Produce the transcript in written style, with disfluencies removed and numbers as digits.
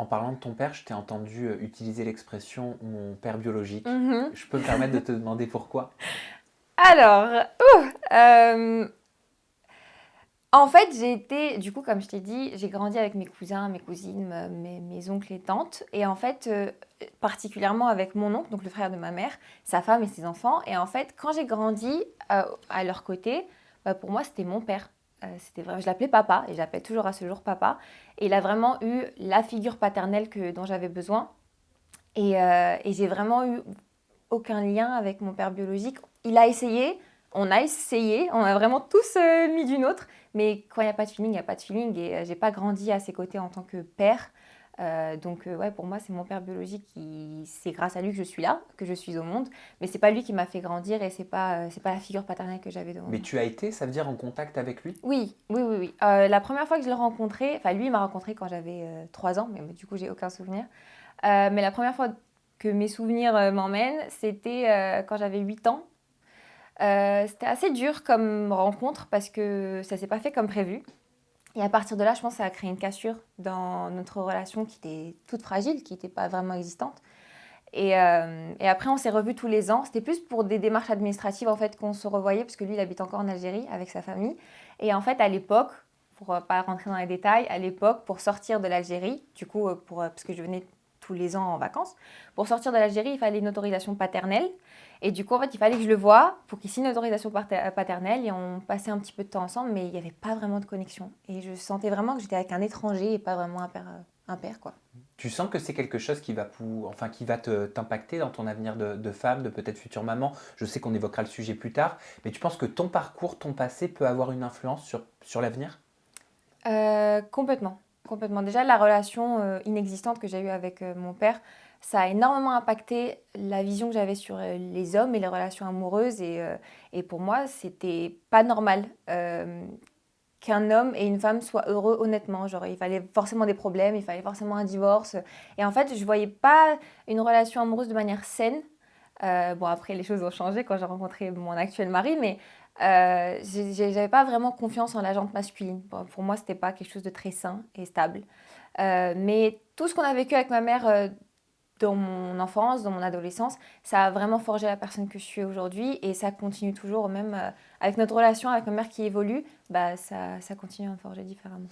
En parlant de ton père, je t'ai entendu utiliser l'expression mon père biologique. Mhm. Je peux me permettre de te demander pourquoi? Alors, euh, en fait, j'ai été, du coup, comme je t'ai dit, j'ai grandi avec mes cousins, mes cousines, mes oncles et tantes. Et en fait, particulièrement avec mon oncle, donc le frère de ma mère, sa femme et ses enfants. Et en fait, quand j'ai grandi à leur côté, bah, pour moi, c'était mon père. C'était vrai, je l'appelais papa et j'appelle toujours à ce jour papa. Et il a vraiment eu la figure paternelle dont j'avais besoin. Et j'ai vraiment eu aucun lien avec mon père biologique. Il a essayé, on a vraiment tous mis du nôtre, mais quand il n'y a pas de feeling, il n'y a pas de feeling. Et j'ai pas grandi à ses côtés en tant que père. Donc ouais, pour moi, c'est mon père biologique c'est grâce à lui que je suis là, que je suis au monde. Mais c'est pas lui qui m'a fait grandir et c'est pas la figure paternelle que j'avais devant Mais moi. tu as été, ça veut dire en contact avec lui? Oui, oui, oui, oui. La première fois que je l'ai rencontré, enfin lui, il m'a rencontré quand j'avais 3 ans, mais du coup, j'ai aucun souvenir. Mais la première fois que mes souvenirs m'emmènent, c'était quand j'avais 8 ans. C'était assez dur comme rencontre parce que ça s'est pas fait comme prévu. Et à partir de là, je pense que ça a créé une cassure dans notre relation qui était toute fragile, qui n'était pas vraiment existante. Et après, on s'est revus tous les ans. C'était plus pour des démarches administratives en fait qu'on se revoyait parce que lui, il habite encore en Algérie avec sa famille. Et en fait, à l'époque, pour pas rentrer dans les détails, à l'époque, pour sortir de l'Algérie, du coup, parce que je venais tous les ans en vacances, pour sortir de l'Algérie, il fallait une autorisation paternelle. Et du coup, en fait, il fallait que je le voie pour qu'il signe une autorisation paternelle et on passait un petit peu de temps ensemble, mais il n'y avait pas vraiment de connexion. Et je sentais vraiment que j'étais avec un étranger et pas vraiment un père quoi. Tu sens que c'est quelque chose qui va, enfin, qui va t'impacter dans ton avenir de femme, de peut-être future maman. Je sais qu'on évoquera le sujet plus tard, mais tu penses que ton parcours, ton passé peut avoir une influence sur l'avenir? Complètement, complètement. Déjà, la relation inexistante que j'ai eue avec mon père, ça a énormément impacté la vision que j'avais sur les hommes et les relations amoureuses. Et pour moi, c'était pas normal qu'un homme et une femme soient heureux honnêtement. Genre, il fallait forcément des problèmes, il fallait forcément un divorce. Et en fait, je voyais pas une relation amoureuse de manière saine. Bon, après, les choses ont changé quand j'ai rencontré mon actuel mari, mais j'avais pas vraiment confiance en la jante masculine. Bon, pour moi, c'était pas quelque chose de très sain et stable. Mais tout ce qu'on a vécu avec ma mère dans mon enfance, dans mon adolescence, ça a vraiment forgé la personne que je suis aujourd'hui et ça continue toujours, même avec notre relation avec ma mère qui évolue, bah, ça continue à me forger différemment.